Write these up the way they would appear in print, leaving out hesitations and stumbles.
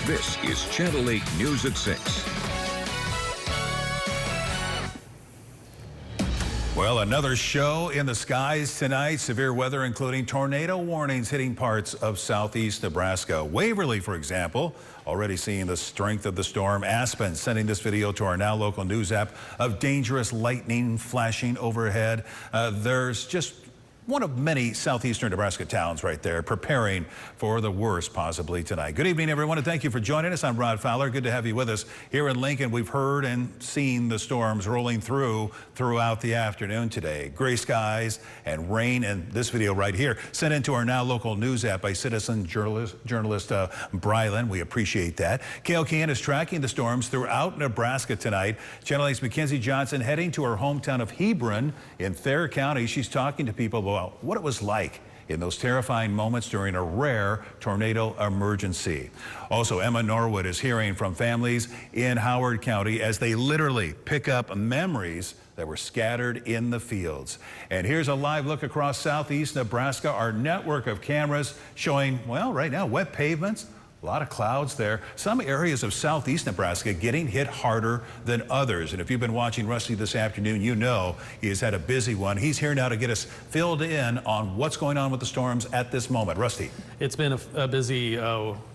This is Channel 8 News at 6. Well, another show in the skies tonight. Severe weather, including tornado warnings hitting parts of southeast Nebraska. Waverly, for example, already seeing the strength of the storm. Aspen sending this video to our Now Local News app of dangerous lightning flashing overhead. There's just one of many southeastern Nebraska towns right there preparing for the worst possibly tonight. Good evening, everyone, and thank you for joining us. I'm Rod Fowler. Good to have you with us here in Lincoln. We've heard and seen the storms rolling throughout the afternoon today. Gray skies and rain, and this video right here sent into our Now Local News app by citizen journalist Brylan. We appreciate that. Kale Kean is tracking the storms throughout Nebraska tonight. Channel 8's Mackenzie Johnson heading to her hometown of Hebron in Thayer County. She's talking to people about what it was like in those terrifying moments during a rare tornado emergency. Also, Emma Norwood is hearing from families in Howard County as they literally pick up memories that were scattered in the fields. And here's a live look across southeast Nebraska. Our network of cameras showing, well, right now, wet pavements. A lot of clouds there. Some areas of southeast Nebraska getting hit harder than others. And if you've been watching Rusty this afternoon, you know he has had a busy one. He's here now to get us filled in on what's going on with the storms at this moment. Rusty. It's been a busy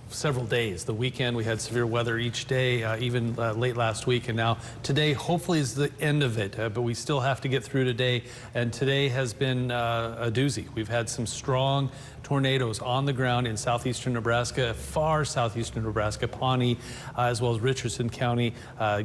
several days. The weekend we had severe weather each day, even late last week, and now today hopefully is the end of it, but we still have to get through today, and today has been a doozy. We've had some strong tornadoes on the ground in southeastern Nebraska, far southeastern Nebraska, Pawnee, as well as Richardson County,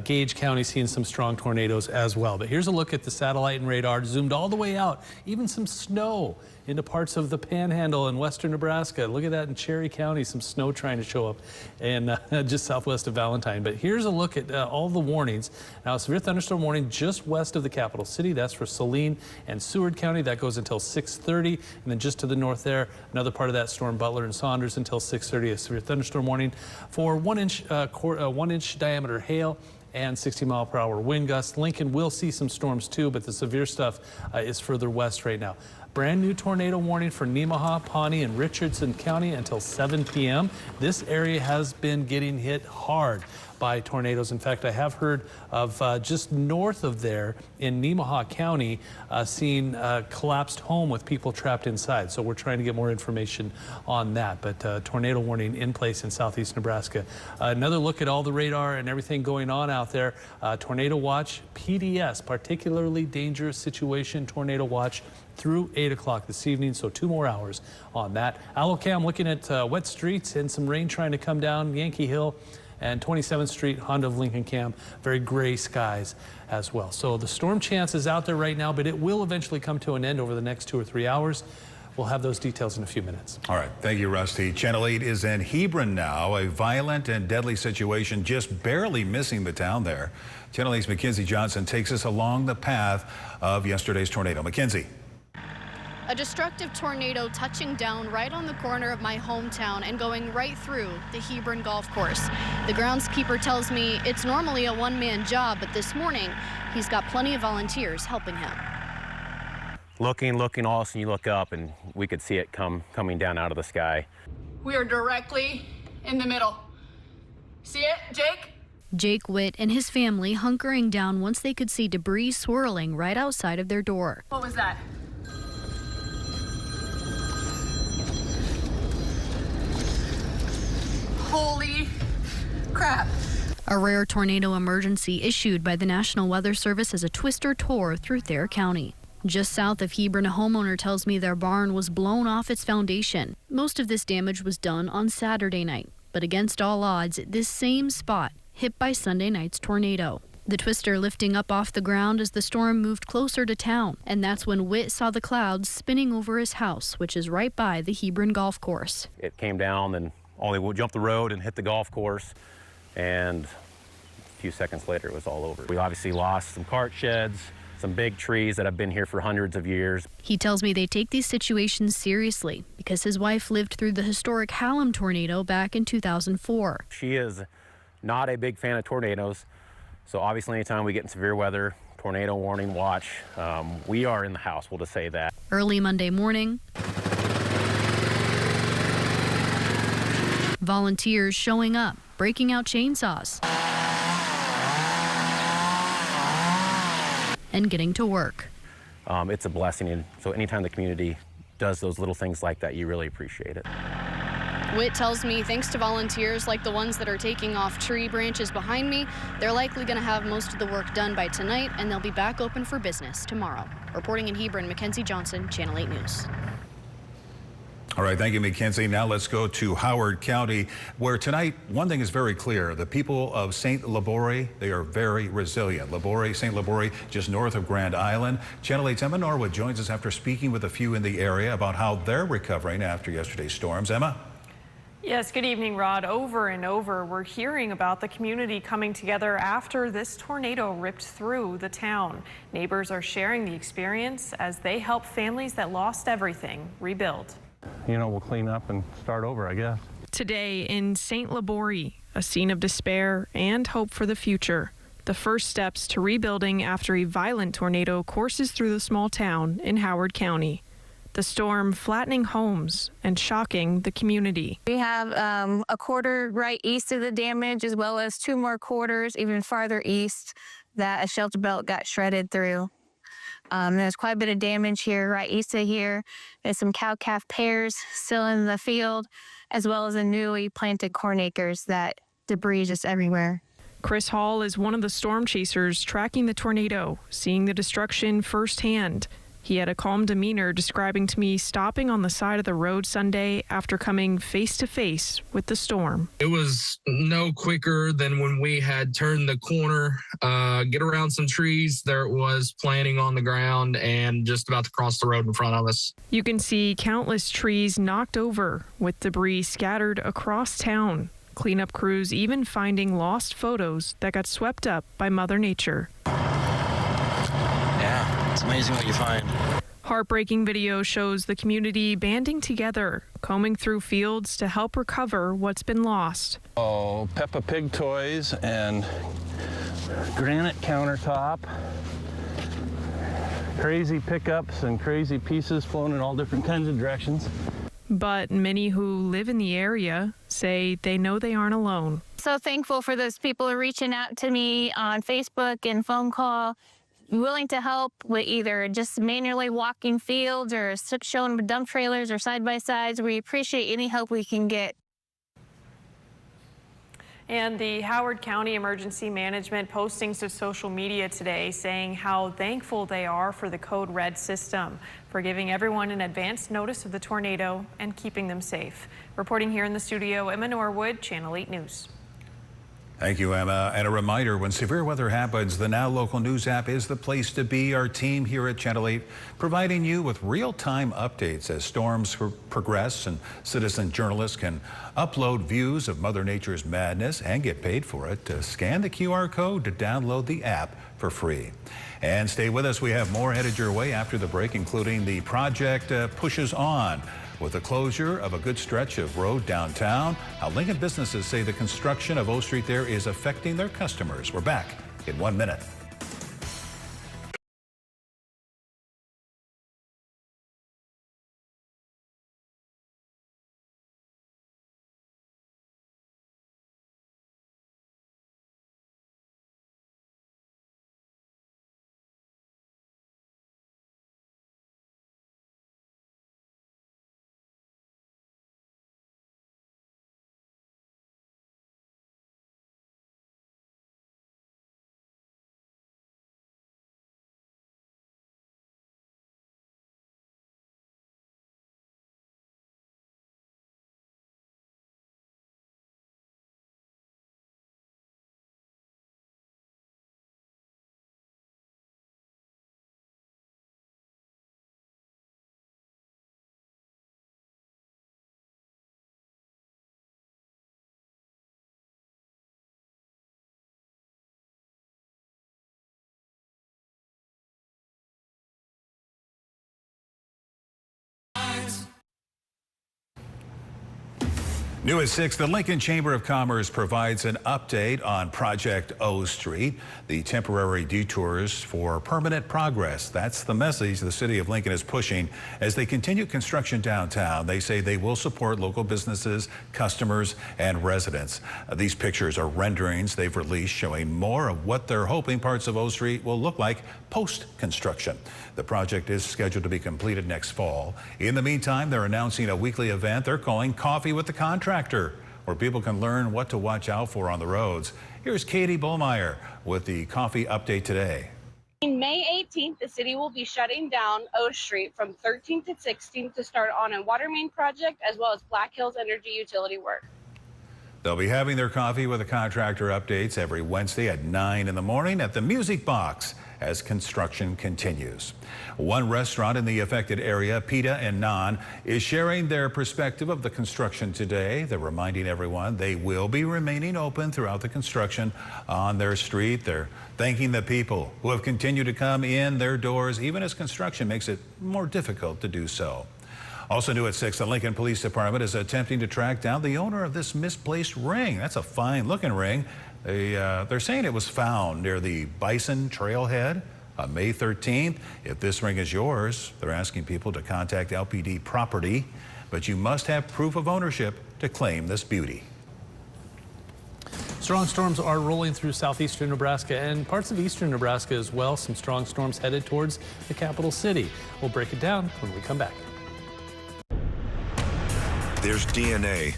Gage County seeing some strong tornadoes as well. But here's a look at the satellite and radar, zoomed all the way out, even some snow into parts of the Panhandle in western Nebraska. Look at that in Cherry County, some snow trying to show up and just southwest of Valentine. But here's a look at all the warnings. Now, a severe thunderstorm warning just west of the capital city. That's for Saline and Seward County. That goes until 6:30. And then just to the north there, another part of that storm, Butler and Saunders, until 6:30. A severe thunderstorm warning for 1 inch diameter hail and 60-mile-per-hour wind gusts. Lincoln will see some storms too, but the severe stuff is further west right now. Brand new tornado warning for Nemaha, Pawnee, and Richardson County until 7 p.m. This area has been getting hit hard by tornadoes. In fact, I have heard of just north of there in Nemaha County seeing collapsed home with people trapped inside. So we're trying to get more information on that. But tornado warning in place in southeast Nebraska. Another look at all the radar and everything going on out there. Tornado watch, PDS, particularly dangerous situation, tornado watch through 8 o'clock this evening, so 2 more hours on that. Allocam looking at wet streets and some rain trying to come down Yankee Hill and 27th Street, Honda of Lincoln Cam, very gray skies as well. So the storm chance is out there right now, but it will eventually come to an end over the next 2 or 3 hours. We'll have those details in a few minutes. All right. Thank you, Rusty. Channel 8 is in Hebron now. A violent and deadly situation just barely missing the town there. Channel 8's Mackenzie Johnson takes us along the path of yesterday's tornado. Mackenzie. A destructive tornado touching down right on the corner of my hometown and going right through the Hebron golf course. The groundskeeper tells me it's normally a one-man job, but this morning he's got plenty of volunteers helping him. Looking, all of a sudden you look up and we could see it coming down out of the sky. We are directly in the middle. See it, Jake? Jake Witt and his family hunkering down once they could see debris swirling right outside of their door. What was that? Holy crap. A rare tornado emergency issued by the National Weather Service as a twister tore through Thayer County. Just south of Hebron, a homeowner tells me their barn was blown off its foundation. Most of this damage was done on Saturday night, but against all odds, this same spot hit by Sunday night's tornado. The twister lifting up off the ground as the storm moved closer to town, and that's when Witt saw the clouds spinning over his house, which is right by the Hebron golf course. It came down and only jumped the road and hit the golf course, and a few seconds later it was all over. We obviously lost some cart sheds, some big trees that have been here for hundreds of years. He tells me they take these situations seriously because his wife lived through the historic Hallam tornado back in 2004. She is not a big fan of tornadoes, so obviously anytime we get in severe weather, tornado warning, watch, we are in the house, we'll just say that. Early Monday morning, volunteers showing up breaking out chainsaws, and getting to work. It's a blessing, and so anytime the community does those little things like that, you really appreciate it. Witt tells me thanks to volunteers like the ones that are taking off tree branches behind me, they're likely going to have most of the work done by tonight, and they'll be back open for business tomorrow. Reporting in Hebron, Mackenzie Johnson, Channel 8 News. All right, thank you, Mackenzie. Now let's go to Howard County, where tonight one thing is very clear. The people of St. Laborie, they are very resilient. St. Laborie, just north of Grand Island. Channel 8's Emma Norwood joins us after speaking with a few in the area about how they're recovering after yesterday's storms. Emma? Yes, good evening, Rod. Over and over, we're hearing about the community coming together after this tornado ripped through the town. Neighbors are sharing the experience as they help families that lost everything rebuild. You know, we'll clean up and start over, I guess. Today in St. Laborie, a scene of despair and hope for the future. The first steps to rebuilding after a violent tornado courses through the small town in Howard County. The storm flattening homes and shocking the community. We have a quarter right east of the damage, as well as 2 more quarters even farther east that a shelter belt got shredded through. There's quite a bit of damage here, right east of here. There's some cow-calf pairs still in the field, as well as a newly planted corn acres that debris just everywhere. Chris Hall is one of the storm chasers tracking the tornado, seeing the destruction firsthand. He had a calm demeanor, describing to me stopping on the side of the road Sunday after coming face to face with the storm. It was no quicker than when we had turned the corner, get around some trees. There it was planting on the ground and just about to cross the road in front of us. You can see countless trees knocked over with debris scattered across town. Cleanup crews even finding lost photos that got swept up by Mother Nature. Yeah, it's amazing what you find. Heartbreaking video shows the community banding together, combing through fields to help recover what's been lost. Oh, Peppa Pig toys and granite countertop. Crazy pickups and crazy pieces flown in all different kinds of directions. But many who live in the area say they know they aren't alone. So thankful for those people reaching out to me on Facebook and phone call, willing to help with either just manually walking fields or showing dump trailers or side-by-sides. We appreciate any help we can get. And the Howard County Emergency Management postings to social media today saying how thankful they are for the Code Red system, for giving everyone an advance notice of the tornado and keeping them safe. Reporting here in the studio, Emma Norwood, Channel 8 News. Thank you, Emma. And a reminder, when severe weather happens, the Now Local News app is the place to be. Our team here at Channel 8 providing you with real-time updates as storms progress, and citizen journalists can upload views of Mother Nature's madness and get paid for it. Scan the QR code to download the app for free. And stay with us. We have more headed your way after the break, including the project Pushes On, with the closure of a good stretch of road downtown, how Lincoln businesses say the construction of O Street there is affecting their customers. We're back in 1 minute. New at 6, the Lincoln Chamber of Commerce provides an update on Project O Street, the temporary detours for permanent progress. That's the message the city of Lincoln is pushing as they continue construction downtown. They say they will support local businesses, customers, and residents. These pictures are renderings they've released showing more of what they're hoping parts of O Street will look like post-construction. The project is scheduled to be completed next fall. In the meantime, they're announcing a weekly event they're calling Coffee with the Contractor, where people can learn what to watch out for on the roads. Here's Katie Bullmeyer with the coffee update today. On May 18th, the city will be shutting down O Street from 13th to 16th to start on a water main project as well as Black Hills Energy utility work. They'll be having their Coffee with a Contractor updates every Wednesday at 9 in the morning at the Music Box as construction continues. One restaurant in the affected area, Pita and Naan, is sharing their perspective of the construction today. They're reminding everyone they will be remaining open throughout the construction on their street. They're thanking the people who have continued to come in their doors even as construction makes it more difficult to do so. Also new at 6, the Lincoln Police Department is attempting to track down the owner of this misplaced ring. That's a fine-looking ring. They're saying it was found near the Bison Trailhead on May 13th. If this ring is yours, they're asking people to contact LPD Property, but you must have proof of ownership to claim this beauty. Strong storms are rolling through southeastern Nebraska and parts of eastern Nebraska as well. Some strong storms headed towards the capital city. We'll break it down when we come back. There's DNA.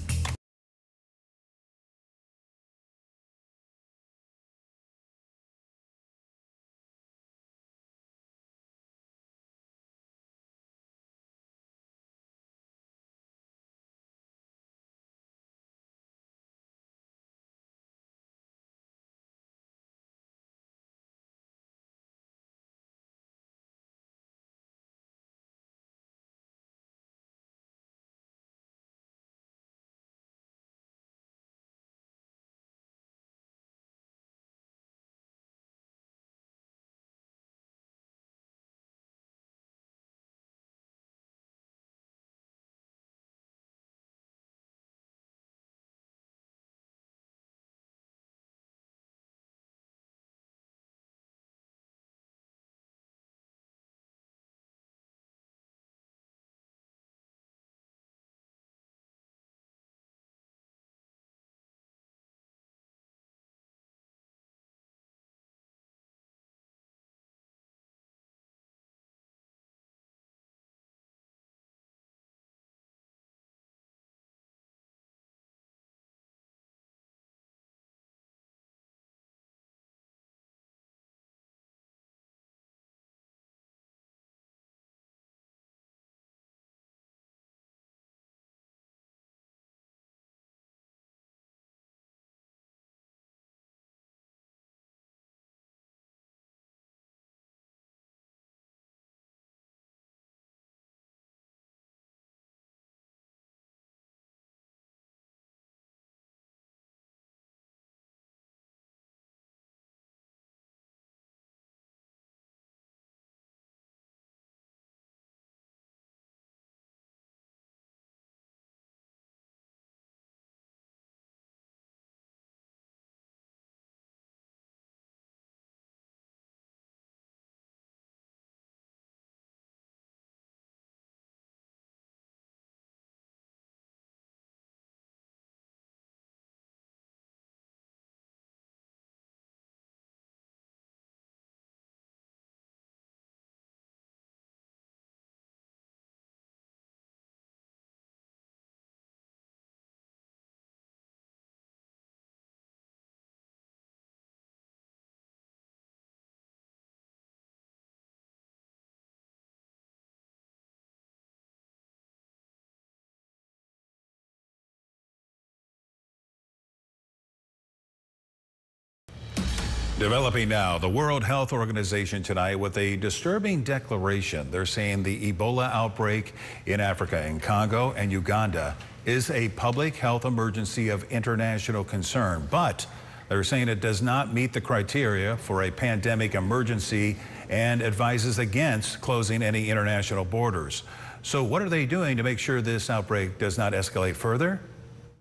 Developing now, the World Health Organization tonight with a disturbing declaration. They're saying the Ebola outbreak in Africa, in Congo and Uganda, is a public health emergency of international concern. But they're saying it does not meet the criteria for a pandemic emergency and advises against closing any international borders. So what are they doing to make sure this outbreak does not escalate further?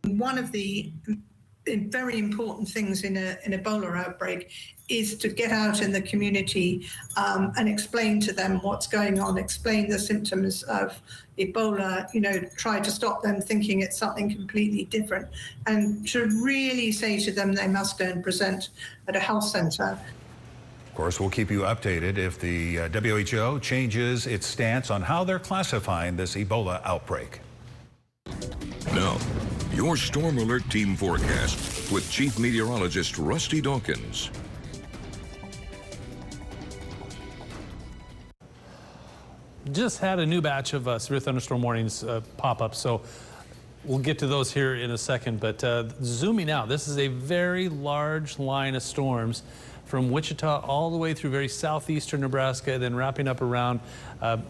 One of the very important things in an Ebola outbreak is to get out in the community and explain to them what's going on, explain the symptoms of Ebola, try to stop them thinking it's something completely different, and to really say to them they must go and present at a health center. Of course, we'll keep you updated if the WHO changes its stance on how they're classifying this Ebola outbreak. Now, your Storm Alert Team forecast with Chief Meteorologist Rusty Dawkins. Just had a new batch of severe thunderstorm warnings pop up, so we'll get to those here in a second. But zooming out, this is a very large line of storms from Wichita all the way through very southeastern Nebraska, then wrapping up around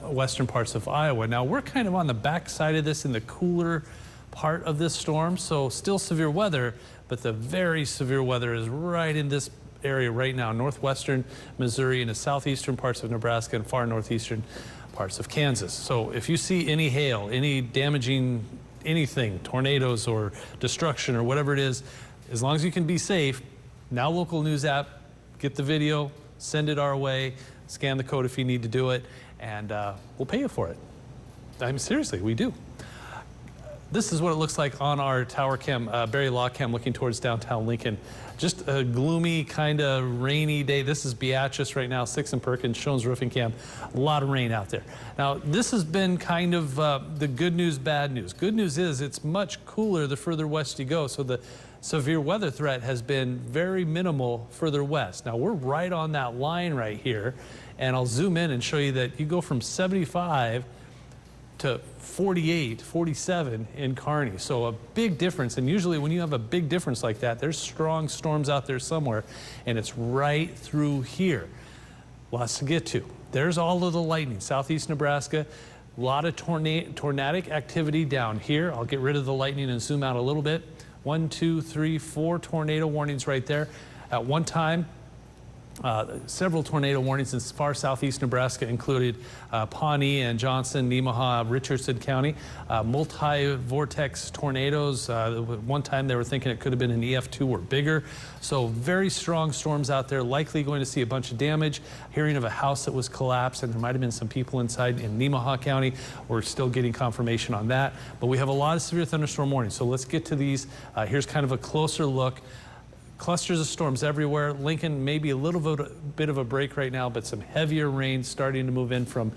western parts of Iowa. Now, we're kind of on the backside of this in the cooler part of this storm, so still severe weather, but the very severe weather is right in this area right now, northwestern Missouri and the southeastern parts of Nebraska and far northeastern parts of Kansas. So if you see any hail, any damaging anything, tornadoes or destruction or whatever it is, as long as you can be safe, Now Local News app, get the video, send it our way, scan the code if you need to do it, and we'll pay you for it. I mean, seriously, we do. This is what it looks like on our tower cam, Barry Law cam, looking towards downtown Lincoln. Just a gloomy, kind of rainy day. This is Beatrice right now, 6 and Perkins, Shones roofing cam. A lot of rain out there. Now, this has been kind of the good news, bad news. Good news is it's much cooler the further west you go, so the severe weather threat has been very minimal further west. Now, we're right on that line right here, and I'll zoom in and show you that you go from 75 to 48, 47 in Kearney. So a big difference. And usually when you have a big difference like that, there's strong storms out there somewhere, and it's right through here. Lots to get to. There's all of the lightning, southeast Nebraska. A lot of tornadic activity down here. I'll get rid of the lightning and zoom out a little bit. 1, 2, 3, 4 tornado warnings right there. At one time, several tornado warnings in far southeast Nebraska included Pawnee and Johnson, Nemaha, Richardson County. Multi-vortex tornadoes. One time they were thinking it could have been an EF2 or bigger. So very strong storms out there, likely going to see a bunch of damage. Hearing of a house that was collapsed, and there might have been some people inside in Nemaha County. We're still getting confirmation on that. But we have a lot of severe thunderstorm warnings. So let's get to these. Here's kind of a closer look. Clusters of storms everywhere. Lincoln, maybe a little bit of a break right now, but some heavier rain starting to move in from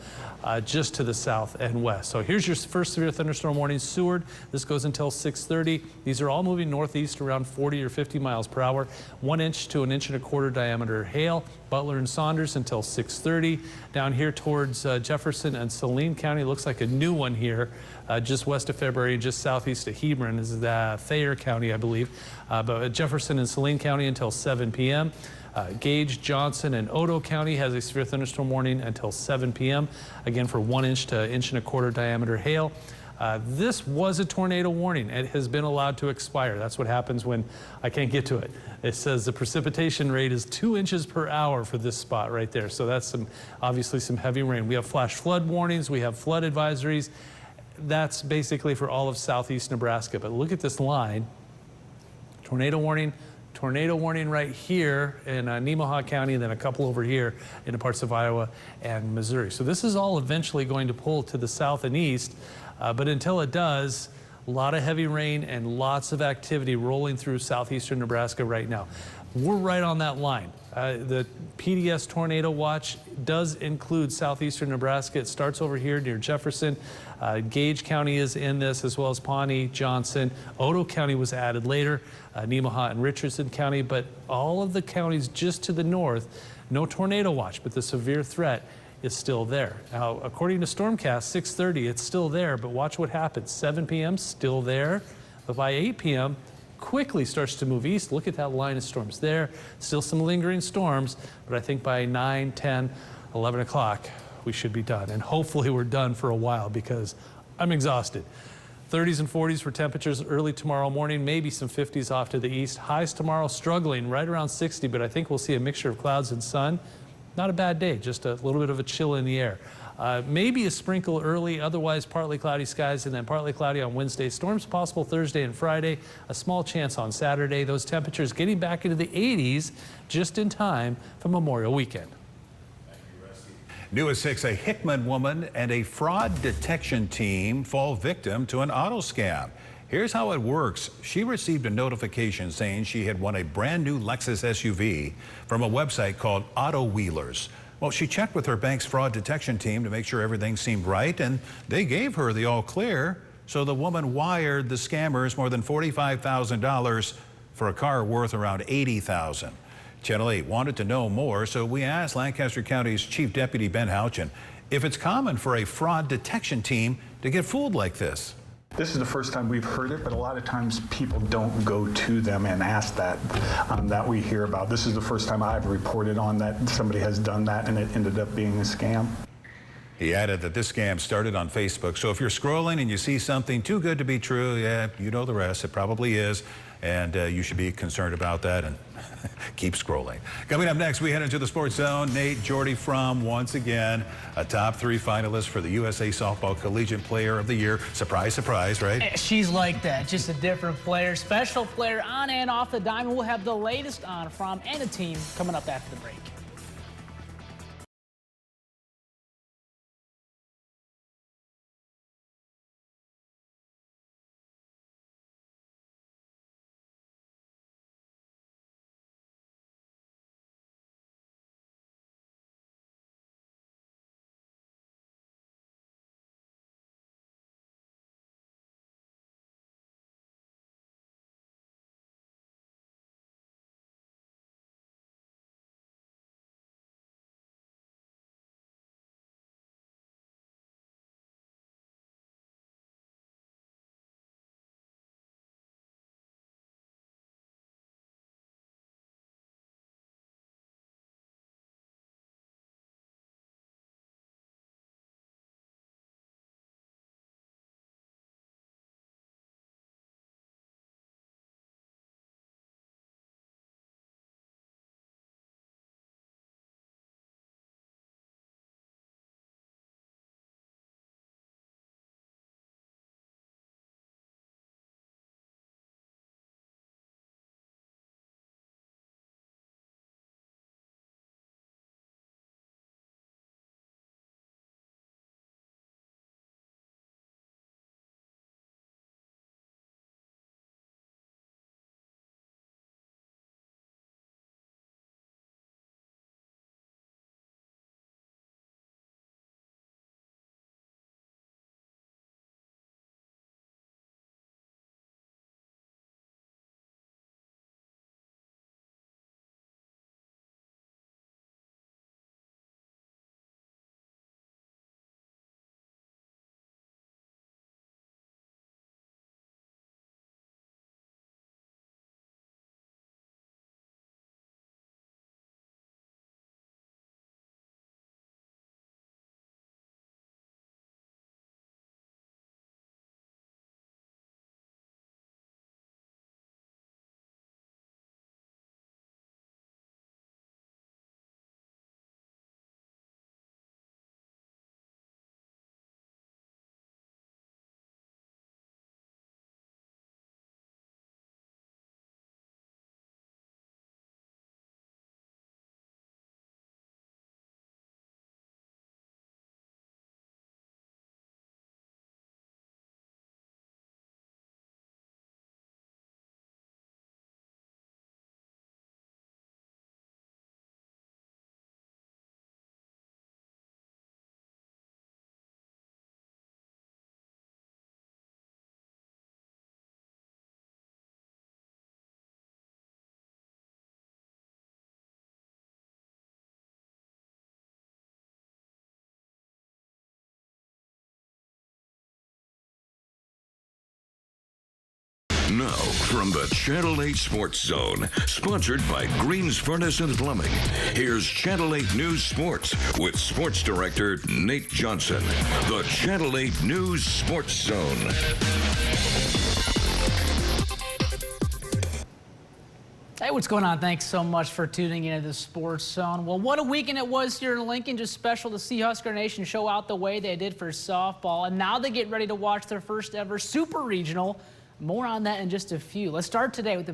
just to the south and west. So here's your first severe thunderstorm warning. Seward, this goes until 6:30. These are all moving northeast around 40 or 50 miles per hour. 1 inch to 1.25 inches diameter hail. Butler and Saunders until 6:30. Down here towards Jefferson and Saline County, looks like a new one here, just west of February, just southeast of Hebron. This is Thayer County, I believe. But Jefferson and Saline County until 7 p.m. Gage, Johnson, and Otoe County has a severe thunderstorm warning until 7 p.m. Again for 1 inch to 1.25 inches diameter hail. This was a tornado warning. It has been allowed to expire. That's what happens when I can't get to it. It says the precipitation rate is 2 inches per hour for this spot right there. So that's obviously some heavy rain. We have flash flood warnings. We have flood advisories. That's basically for all of southeast Nebraska. But look at this line. Tornado warning right here in Nemaha County, and then a couple over here in the parts of Iowa and Missouri. So this is all eventually going to pull to the south and east, but until it does, a lot of heavy rain and lots of activity rolling through southeastern Nebraska right now. We're right on that line. The PDS tornado watch does include southeastern Nebraska. It starts over here near Jefferson. Gage County is in this, as well as Pawnee, Johnson. Otoe County was added later, Nemaha and Richardson County, but all of the counties just to the north, no tornado watch, but the severe threat is still there. Now, according to Stormcast, 6:30, it's still there, but watch what happens. 7 p.m., still there, but by 8 p.m., quickly starts to move east. Look at that line of storms there. Still some lingering storms, but I think by 9, 10, 11 o'clock, we should be done. And hopefully we're done for a while because I'm exhausted. 30s and 40s for temperatures early tomorrow morning, maybe some 50s off to the east. Highs tomorrow struggling right around 60, but I think we'll see a mixture of clouds and sun. Not a bad day, just a little bit of a chill in the air. Maybe a sprinkle early, otherwise partly cloudy skies and then partly cloudy on Wednesday. Storms possible Thursday and Friday. A small chance on Saturday. Those temperatures getting back into the 80s just in time for Memorial Weekend. New at 6, a Hickman woman and a fraud detection team fall victim to an auto scam. Here's how it works. She received a notification saying she had won a brand new Lexus SUV from a website called Auto Wheelers. Well, she checked with her bank's fraud detection team to make sure everything seemed right, and they gave her the all clear. So the woman wired the scammers more than $45,000 for a car worth around $80,000. Channel 8 wanted to know more, so we asked Lancaster County's Chief Deputy Ben Houchin if it's common for a fraud detection team to get fooled like this. This is the first time we've heard it, but a lot of times people don't go to them and ask that we hear about. This is the first time I've reported on that somebody has done that and it ended up being a scam. He added that this scam started on Facebook, so if you're scrolling and you see something too good to be true, yeah, you know the rest, it probably is, and you should be concerned about that and keep scrolling. Coming up next, we head into the Sports Zone. Nate, Jordy Fromm, once again, a top 3 finalist for the USA Softball Collegiate Player of the Year. Surprise, surprise, right? She's like that, just a different player, special player on and off the diamond. We'll have the latest on Fromm and the team coming up after the break. Now, from the Channel 8 Sports Zone, sponsored by Green's Furnace and Plumbing, here's Channel 8 News Sports with Sports Director Nate Johnson. The Channel 8 News Sports Zone. Hey, what's going on? Thanks so much for tuning in to the Sports Zone. Well, what a weekend it was here in Lincoln. Just special to see Husker Nation show out the way they did for softball. And now they get ready to watch their first ever Super Regional. More on that in just a few. Let's start today with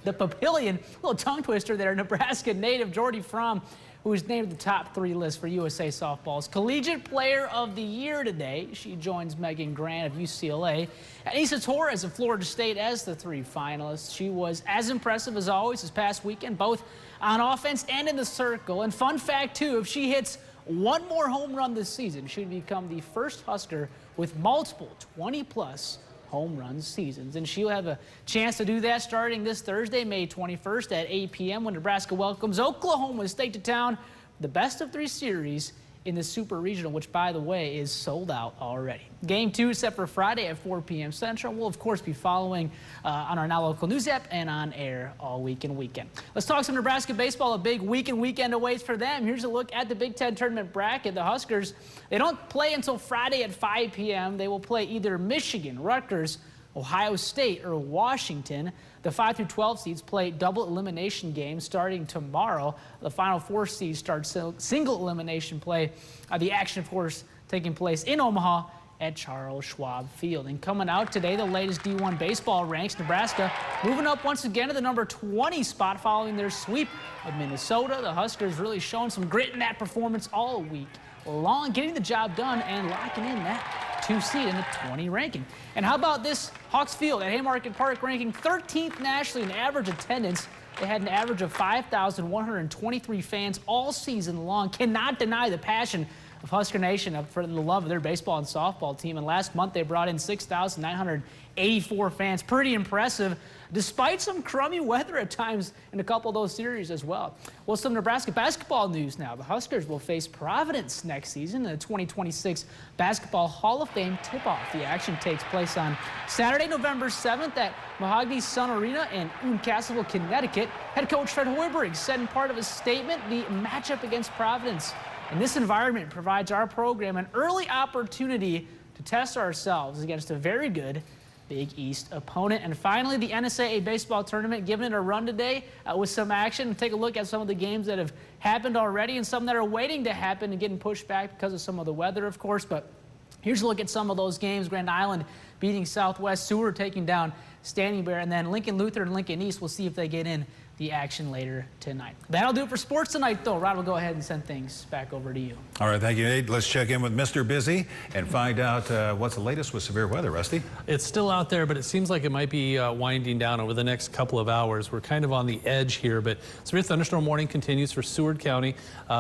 the Papillion, little tongue twister there, Nebraska native Jordy Fromm, who was named the top 3 list for USA Softball's Collegiate Player of the Year today. She joins Megan Grant of UCLA and Issa Torres of Florida State as the 3 finalists. She was as impressive as always this past weekend, both on offense and in the circle. And fun fact, too, if she hits one more home run this season, she'd become the first Husker with multiple 20-plus home run seasons. And she'll have a chance to do that starting this Thursday, May 21st at 8 p.m. when Nebraska welcomes Oklahoma State to town. The best of 3 series in the Super Regional, which, by the way, is sold out already. Game 2 is set for Friday at 4 p.m. Central. We'll, of course, be following on our Now Local News app and on air all week and weekend. Let's talk some Nebraska baseball. A big week and weekend awaits for them. Here's a look at the Big Ten tournament bracket. The Huskers, they don't play until Friday at 5 p.m. They will play either Michigan, Rutgers, Ohio State, or Washington. The 5 through 12 seeds play double elimination games starting tomorrow. The final 4 seeds start single elimination play. The action, of course, taking place in Omaha at Charles Schwab Field. And coming out today, the latest D1 baseball ranks. Nebraska moving up once again to the number 20 spot following their sweep of Minnesota. The Huskers really showing some grit in that performance all week long, getting the job done and locking in that 2 seed in the 20 ranking. And how about this Hawks Field at Haymarket Park ranking 13th nationally in average attendance. They had an average of 5,123 fans all season long. Cannot deny the passion of Husker Nation for the love of their baseball and softball team. And last month they brought in 6,984 fans. Pretty impressive, despite some crummy weather at times in a couple of those series as well. Well, some Nebraska basketball news now. The Huskers will face Providence next season in the 2026 Basketball Hall of Fame tip-off. The action takes place on Saturday, November 7th at Mahogany Sun Arena in Uncasville, Connecticut. Head coach Fred Hoiberg said in part of his statement, the matchup against Providence in this environment provides our program an early opportunity to test ourselves against a very good Big East opponent. And finally, the NSAA baseball tournament giving it a run today with some action. Take a look at some of the games that have happened already and some that are waiting to happen and getting pushed back because of some of the weather, of course. But here's a look at some of those games. Grand Island beating Southwest, Seward taking down Standing Bear, and then Lincoln Lutheran and Lincoln East. We'll see if they get in the action later tonight. That'll do it for sports tonight, though. Rod will go ahead and send things back over to you. All right, thank you, Nate. Let's check in with Mr. Busy and find out what's the latest with severe weather. Rusty? It's still out there, but it seems like it might be winding down over the next couple of hours. We're kind of on the edge here, but severe thunderstorm warning continues for Seward County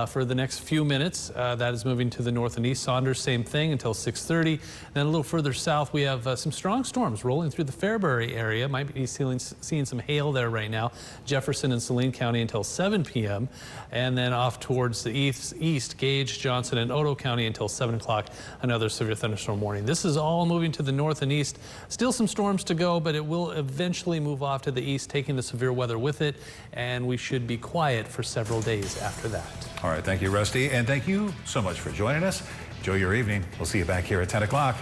for the next few minutes. That is moving to the north and east. Saunders, same thing until 6:30. Then a little further south, we have some strong storms rolling through the Fairbury area. Might be seeing some hail there right now. Jefferson and Saline County until 7 p.m. And then off towards the east, Gage, Johnson, and Otoe County until 7 o'clock. Another severe thunderstorm warning. This is all moving to the north and east. Still some storms to go, but it will eventually move off to the east, taking the severe weather with it. And we should be quiet for several days after that. All right, thank you, Rusty. And thank you so much for joining us. Enjoy your evening. We'll see you back here at 10 o'clock.